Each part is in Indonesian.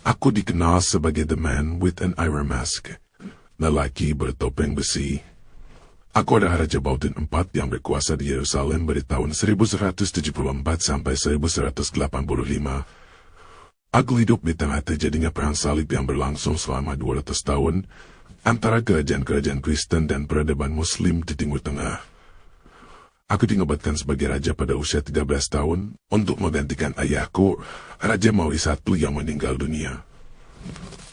Aku dikenal sebagai The Man with an Iron Mask, lelaki bertopeng besi. Aku adalah Raja Baudin IV yang berkuasa di Yerusalem dari tahun 1174 sampai 1185. Aku hidup di tengah terjadinya perang salib yang berlangsung selama 200 tahun antara kerajaan-kerajaan Kristen dan peradaban Muslim di Timur Tengah. Aku dinobatkan sebagai raja pada usia 13 tahun untuk menggantikan ayahku, Raja Maui I yang meninggal dunia.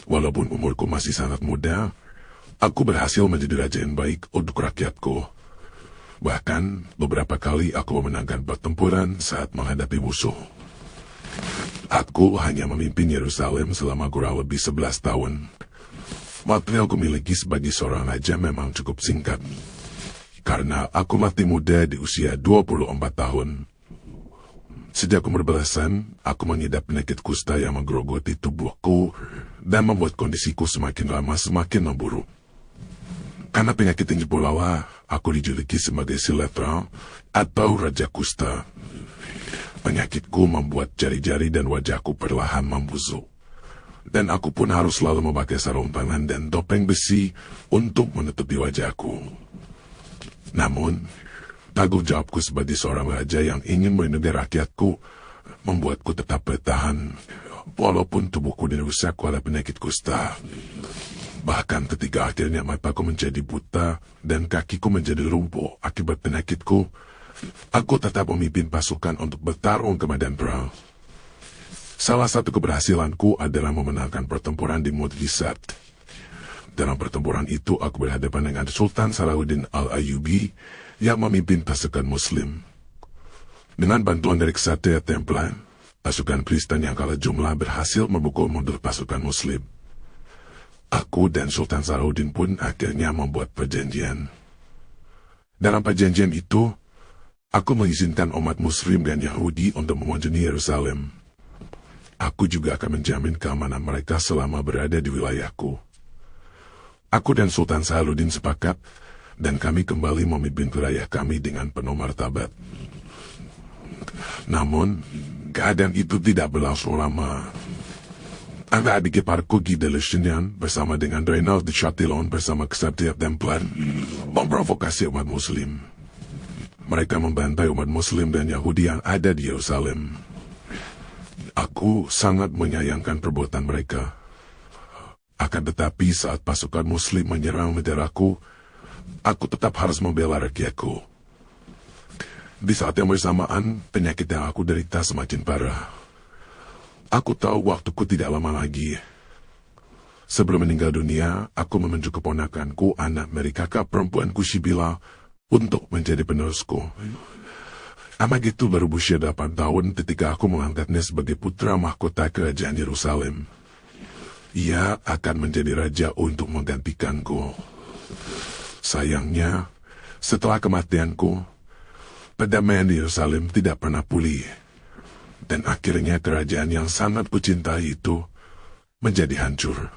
Walaupun umurku masih sangat muda, aku berhasil menjadi raja yang baik untuk rakyatku. Bahkan, beberapa kali aku memenangkan pertempuran saat menghadapi musuh. Aku hanya memimpin Yerusalem selama kurang lebih 11 tahun. Waktu yang aku miliki sebagai seorang raja memang cukup singkat. Karena aku mati muda di usia 24 tahun. Sejak umur belasan, aku mengidap penyakit kusta yang menggerogoti tubuhku dan membuat kondisiku semakin lama semakin memburuk. Karena penyakit ini pula lah, aku dijuluki sebagai si lepra atau Raja Kusta. Penyakitku membuat jari-jari dan wajahku perlahan membusuk. Dan aku pun harus selalu memakai sarung tangan dan topeng besi untuk menutupi wajahku. Namun, tanggung jawabku sebagai seorang raja yang ingin melindungi rakyatku membuatku tetap bertahan, walaupun tubuhku dirusak oleh penyakit kusta. Bahkan ketika akhirnya mataku menjadi buta dan kakiku menjadi lumpuh akibat penyakitku, aku tetap memimpin pasukan untuk bertarung ke medan perang. Salah satu keberhasilanku adalah memenangkan pertempuran di Mudlisat. Dalam pertempuran itu, aku berhadapan dengan Sultan Salahuddin Al-Ayyubi yang memimpin pasukan Muslim. Dengan bantuan dari Ksatria Templar, pasukan Kristen yang kalah jumlah berhasil memukul mundur pasukan Muslim. Aku dan Sultan Salahuddin pun akhirnya membuat perjanjian. Dalam perjanjian itu, aku mengizinkan umat Muslim dan Yahudi untuk mengunjungi Yerusalem. Aku juga akan menjamin keamanan mereka selama berada di wilayahku. Aku dan Sultan Salahuddin sepakat, dan kami kembali memimpin wilayah kami dengan penuh martabat. Namun, keadaan itu tidak berlangsung lama. Adik iparku Guy de Lusignan bersama dengan Reynald de Chatillon bersama Ksatria Templar memprovokasi umat Muslim. Mereka membantai umat Muslim dan Yahudi yang ada di Yerusalem. Aku sangat menyayangkan perbuatan mereka. Akan tetapi saat pasukan Muslim menyerang negaraku, aku tetap harus membela rakyatku. Di saat yang bersamaan, penyakit yang aku derita semakin parah. Aku tahu waktuku tidak lama lagi. Sebelum meninggal dunia, aku menunjuk keponakanku, anak Merikaka perempuanku Shibila, untuk menjadi penerusku. Anak itu baru berusia 8 tahun ketika aku mengangkatnya sebagai putra mahkota kerajaan Yerusalem. Ia akan menjadi raja untuk menggantikanku. Sayangnya, setelah kematianku, perdamaian di Yerusalem tidak pernah pulih. Dan akhirnya kerajaan yang sangat kucintai itu menjadi hancur.